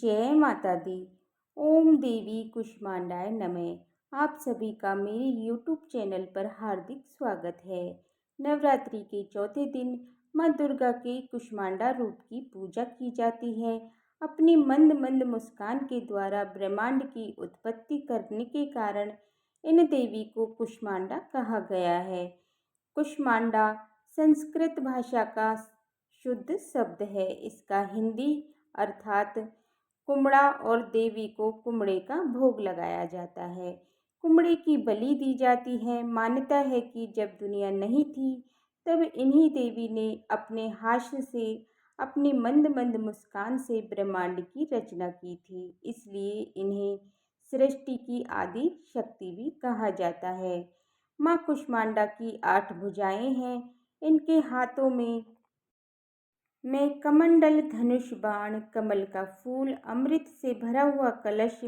जय माता दी। ओम देवी कुष्मांडाय नमः। आप सभी का मेरे YouTube चैनल पर हार्दिक स्वागत है। नवरात्रि के चौथे दिन माँ दुर्गा के कुष्मांडा रूप की पूजा की जाती है। अपनी मंद मंद मुस्कान के द्वारा ब्रह्मांड की उत्पत्ति करने के कारण इन देवी को कुष्मांडा कहा गया है। कुष्मांडा संस्कृत भाषा का शुद्ध शब्द है। इसका हिंदी अर्थात कुम्हड़ा और देवी को कुम्हड़े का भोग लगाया जाता है। कुम्हड़े की बलि दी जाती है। मान्यता है कि जब दुनिया नहीं थी तब इन्हीं देवी ने अपने हास्य से, अपनी मंद मंद मुस्कान से ब्रह्मांड की रचना की थी। इसलिए इन्हें सृष्टि की आदि शक्ति भी कहा जाता है। माँ कुष्मांडा की 8 भुजाएं हैं। इनके हाथों में कमंडल, धनुष, बाण, कमल का फूल, अमृत से भरा हुआ कलश,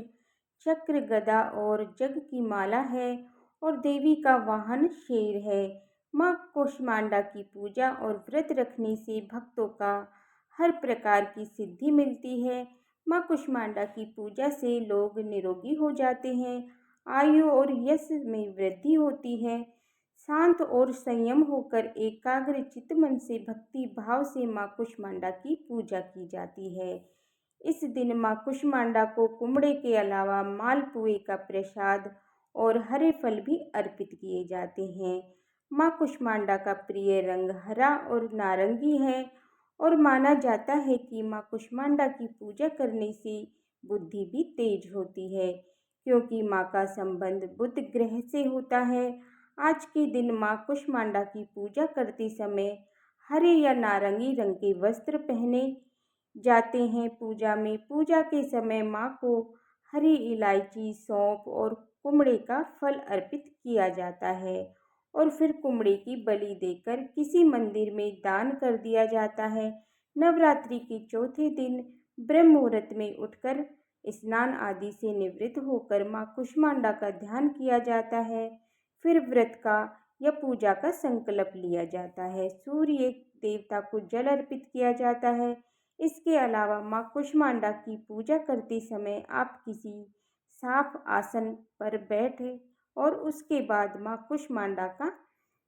चक्र, गदा और जग की माला है और देवी का वाहन शेर है। माँ कुष्मांडा की पूजा और व्रत रखने से भक्तों का हर प्रकार की सिद्धि मिलती है। माँ कुष्मांडा की पूजा से लोग निरोगी हो जाते हैं, आयु और यश में वृद्धि होती है। शांत और संयम होकर एकाग्र चित्त मन से भक्ति भाव से माँ कुष्मांडा की पूजा की जाती है। इस दिन माँ कुष्मांडा को कुम्हड़े के अलावा मालपुए का प्रसाद और हरे फल भी अर्पित किए जाते हैं। माँ कुष्मांडा का प्रिय रंग हरा और नारंगी है और माना जाता है कि माँ कुष्मांडा की पूजा करने से बुद्धि भी तेज होती है, क्योंकि माँ का संबंध बुध ग्रह से होता है। आज के दिन माँ कुष्मांडा की पूजा करते समय हरे या नारंगी रंग के वस्त्र पहने जाते हैं। पूजा के समय माँ को हरी इलायची, सौंफ और कुम्हड़े का फल अर्पित किया जाता है और फिर कुम्हड़े की बलि देकर किसी मंदिर में दान कर दिया जाता है। नवरात्रि के चौथे दिन ब्रह्म मुहूर्त में उठकर स्नान आदि से निवृत्त होकर माँ कुष्मांडा का ध्यान किया जाता है। फिर व्रत का या पूजा का संकल्प लिया जाता है। सूर्य देवता को जल अर्पित किया जाता है। इसके अलावा माँ कुष्मांडा की पूजा करते समय आप किसी साफ आसन पर बैठे और उसके बाद माँ कुष्मांडा का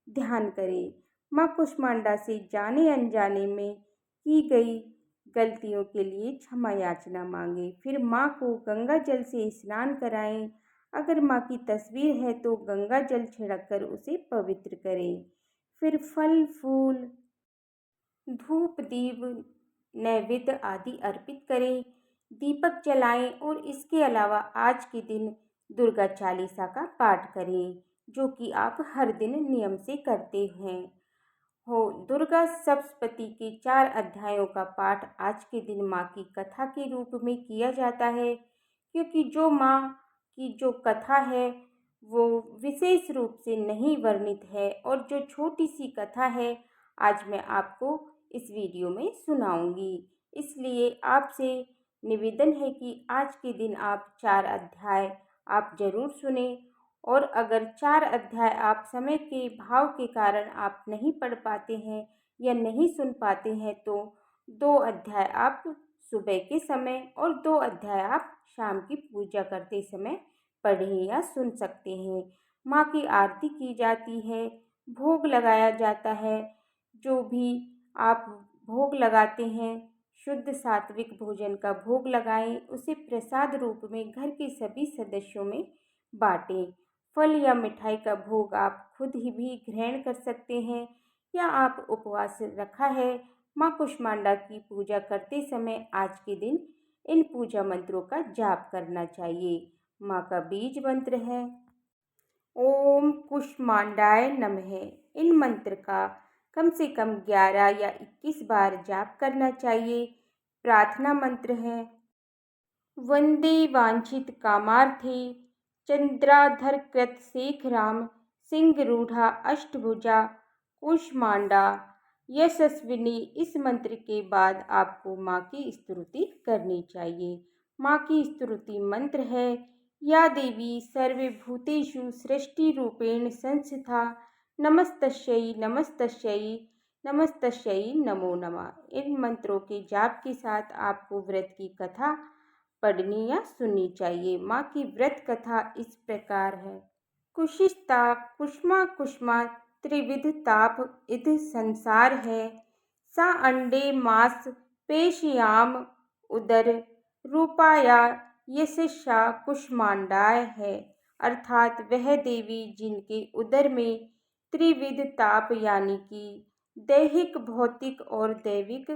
ध्यान करें। माँ कुष्मांडा से जाने अनजाने में की गई गलतियों के लिए क्षमा याचना मांगे। फिर माँ को गंगा जल से स्नान कराएं। अगर माँ की तस्वीर है तो गंगा जल छिड़ककर उसे पवित्र करें। फिर फल फूल, धूप, दीप, नैवेद्य आदि अर्पित करें, दीपक जलाएं और इसके अलावा आज के दिन दुर्गा चालीसा का पाठ करें, जो कि आप हर दिन नियम से करते हैं हो। दुर्गा सप्तशती के 4 अध्यायों का पाठ आज के दिन माँ की कथा के रूप में किया जाता है, क्योंकि जो माँ की जो कथा है वो विशेष रूप से नहीं वर्णित है और जो छोटी सी कथा है आज मैं आपको इस वीडियो में सुनाऊंगी। इसलिए आपसे निवेदन है कि आज के दिन आप 4 अध्याय आप ज़रूर सुने और अगर 4 अध्याय आप समय के भाव के कारण आप नहीं पढ़ पाते हैं या नहीं सुन पाते हैं तो 2 अध्याय आप सुबह के समय और 2 अध्याय आप शाम की पूजा करते समय पढ़ें या सुन सकते हैं। माँ की आरती की जाती है, भोग लगाया जाता है। जो भी आप भोग लगाते हैं, शुद्ध सात्विक भोजन का भोग लगाएं, उसे प्रसाद रूप में घर के सभी सदस्यों में बांटें। फल या मिठाई का भोग आप खुद ही भी ग्रहण कर सकते हैं या आप उपवास रखा है। माँ कुष्मांडा की पूजा करते समय आज के दिन इन पूजा मंत्रों का जाप करना चाहिए। माँ का बीज मंत्र है ओम कुष्मांडाय नमः। इन मंत्र का कम से कम 11 या 21 बार जाप करना चाहिए। प्रार्थना मंत्र है वंदे वांछित कामार्थे चंद्राधर कृत शेखराम सिंह रूढ़ा अष्टभुजा कुष्मांडा यशस्विनी। इस मंत्र के बाद आपको माँ की स्तुति करनी चाहिए। माँ की स्तुति मंत्र है या देवी सर्वभूतेषु सृष्टि रूपेण संस्थिता नमस्तस्यै नमस्तस्यै नमस्तस्यै नमो नमः। इन मंत्रों के जाप के साथ आपको व्रत की कथा पढ़नी या सुननी चाहिए। माँ की व्रत कथा इस प्रकार है। कुशिस्ता कुष्मा कुष्मा त्रिविध ताप इध संसार है। सा अंडे मास पेशयाम उदर रूपाया यशस्या कुष्मांडाय है। अर्थात वह देवी जिनके उदर में त्रिविध ताप यानी कि दैहिक भौतिक और दैविक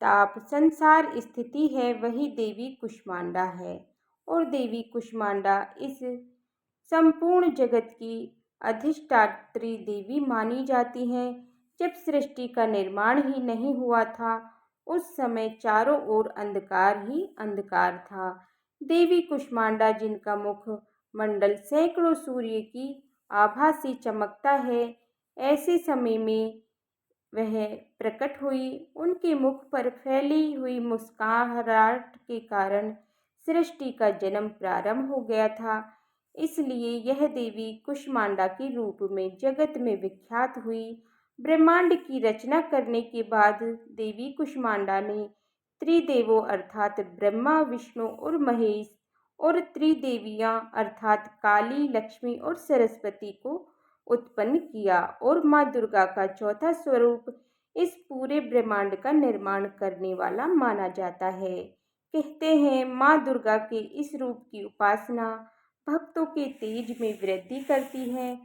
ताप संसार स्थिति है, वही देवी कुष्मांडा है। और देवी कुष्मांडा इस संपूर्ण जगत की अधिष्ठात्री देवी मानी जाती हैं। जब सृष्टि का निर्माण ही नहीं हुआ था, उस समय चारों ओर अंधकार ही अंधकार था। देवी कुष्मांडा जिनका मुख मंडल सैकड़ों सूर्य की आभा से चमकता है, ऐसे समय में वह प्रकट हुई। उनके मुख पर फैली हुई मुस्कुराहट के कारण सृष्टि का जन्म प्रारंभ हो गया था। इसलिए यह देवी कुष्मांडा के रूप में जगत में विख्यात हुई। ब्रह्मांड की रचना करने के बाद देवी कुष्मांडा ने त्रिदेवों अर्थात ब्रह्मा विष्णु और महेश और त्रिदेवियां अर्थात काली लक्ष्मी और सरस्वती को उत्पन्न किया और माँ दुर्गा का चौथा स्वरूप इस पूरे ब्रह्मांड का निर्माण करने वाला माना जाता है। कहते हैं माँ दुर्गा के इस रूप की उपासना भक्तों के तेज में वृद्धि करती है।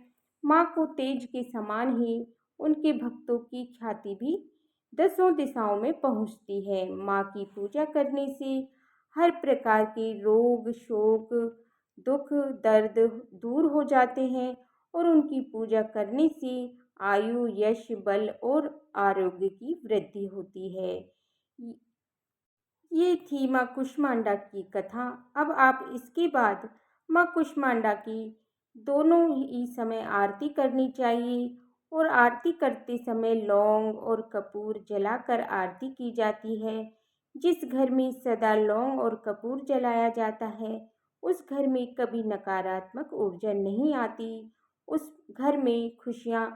माँ को तेज के समान ही उनके भक्तों की ख्याति भी दसों दिशाओं में पहुँचती है। माँ की पूजा करने से हर प्रकार के रोग शोक दुख दर्द दूर हो जाते हैं और उनकी पूजा करने से आयु यश बल और आरोग्य की वृद्धि होती है। ये थी माँ कुष्मांडा की कथा। अब आप इसके बाद माँ कुष्मांडा की दोनों ही समय आरती करनी चाहिए और आरती करते समय लौंग और कपूर जलाकर आरती की जाती है। जिस घर में सदा लौंग और कपूर जलाया जाता है, उस घर में कभी नकारात्मक ऊर्जा नहीं आती। उस घर में खुशियाँ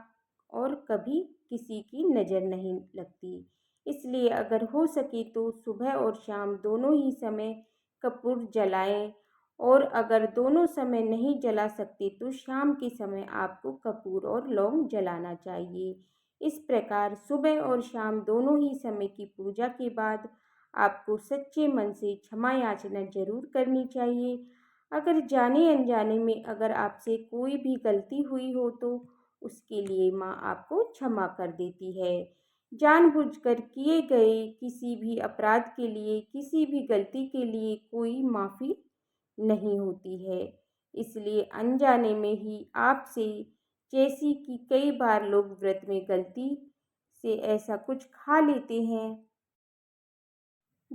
और कभी किसी की नज़र नहीं लगती। इसलिए अगर हो सके तो सुबह और शाम दोनों ही समय कपूर जलाएं और अगर दोनों समय नहीं जला सकते तो शाम के समय आपको कपूर और लौंग जलाना चाहिए। इस प्रकार सुबह और शाम दोनों ही समय की पूजा के बाद आपको सच्चे मन से क्षमा याचना जरूर करनी चाहिए। अगर जाने अनजाने में अगर आपसे कोई भी गलती हुई हो तो उसके लिए माँ आपको क्षमा कर देती है। जानबूझकर किए गए किसी भी अपराध के लिए किसी भी गलती के लिए कोई माफ़ी नहीं होती है। इसलिए अनजाने में ही आपसे जैसी कि कई बार लोग व्रत में गलती से ऐसा कुछ खा लेते हैं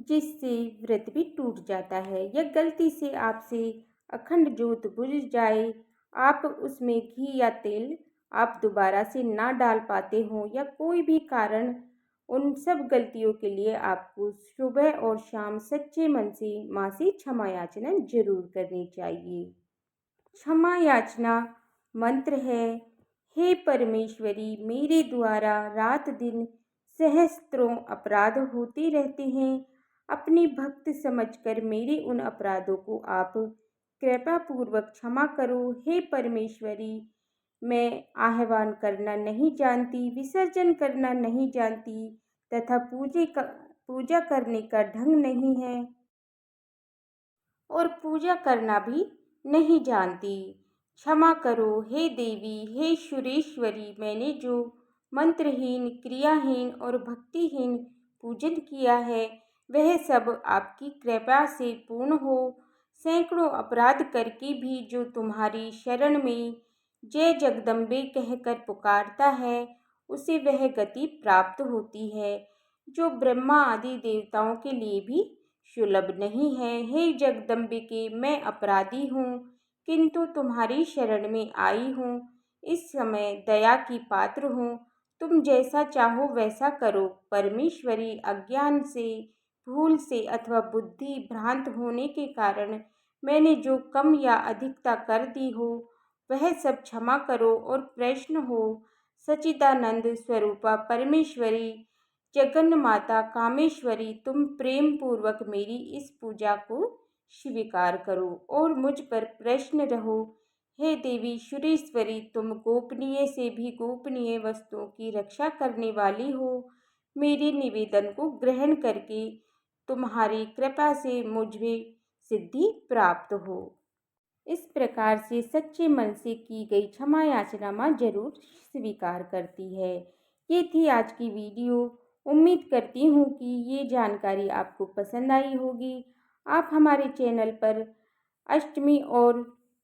जिससे व्रत भी टूट जाता है या गलती से आपसे अखंड जोत बुझ जाए, आप उसमें घी या तेल आप दोबारा से ना डाल पाते हों या कोई भी कारण, उन सब गलतियों के लिए आपको सुबह और शाम सच्चे मन से माँ से क्षमा याचना जरूर करनी चाहिए। क्षमा याचना मंत्र है। हे परमेश्वरी, मेरे द्वारा रात दिन सहस्त्रों अपराध होते रहते हैं। अपने भक्त समझकर मेरे उन अपराधों को आप कृपा पूर्वक क्षमा करो। हे परमेश्वरी, मैं आह्वान करना नहीं जानती, विसर्जन करना नहीं जानती तथा पूजा करने का ढंग नहीं है और पूजा करना भी नहीं जानती। क्षमा करो हे देवी, हे सुरेश्वरी, मैंने जो मंत्रहीन क्रियाहीन और भक्तिहीन पूजन किया है वह सब आपकी कृपा से पूर्ण हो। सैकड़ों अपराध करके भी जो तुम्हारी शरण में जय जगदम्बे कहकर पुकारता है उसे वह गति प्राप्त होती है जो ब्रह्मा आदि देवताओं के लिए भी सुलभ नहीं है। हे जगदम्बिके, मैं अपराधी हूँ किंतु तुम्हारी शरण में आई हूँ। इस समय दया की पात्र हूँ, तुम जैसा चाहो वैसा करो। परमेश्वरी, अज्ञान से भूल से अथवा बुद्धि भ्रांत होने के कारण मैंने जो कम या अधिकता कर दी हो वह सब क्षमा करो और प्रश्न हो। सच्चिदानंद स्वरूपा परमेश्वरी, जगन माता कामेश्वरी, तुम प्रेम पूर्वक मेरी इस पूजा को स्वीकार करो और मुझ पर प्रसन्न रहो। हे देवी सुरेश्वरी, तुम गोपनीय से भी गोपनीय वस्तुओं की रक्षा करने वाली हो। मेरे निवेदन को ग्रहण करके तुम्हारी कृपा से मुझे सिद्धि प्राप्त हो। इस प्रकार से सच्चे मन से की गई क्षमा याचना माँ जरूर स्वीकार करती है। ये थी आज की वीडियो। उम्मीद करती हूँ कि ये जानकारी आपको पसंद आई होगी। आप हमारे चैनल पर अष्टमी और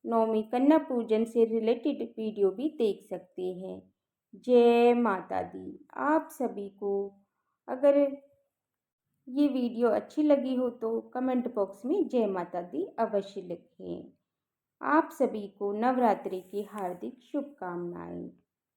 नवमी कन्या पूजन से रिलेटेड वीडियो भी देख सकते हैं। जय माता दी। आप सभी को अगर ये वीडियो अच्छी लगी हो तो कमेंट बॉक्स में जय माता दी अवश्य लिखें। आप सभी को नवरात्रि की हार्दिक शुभकामनाएं।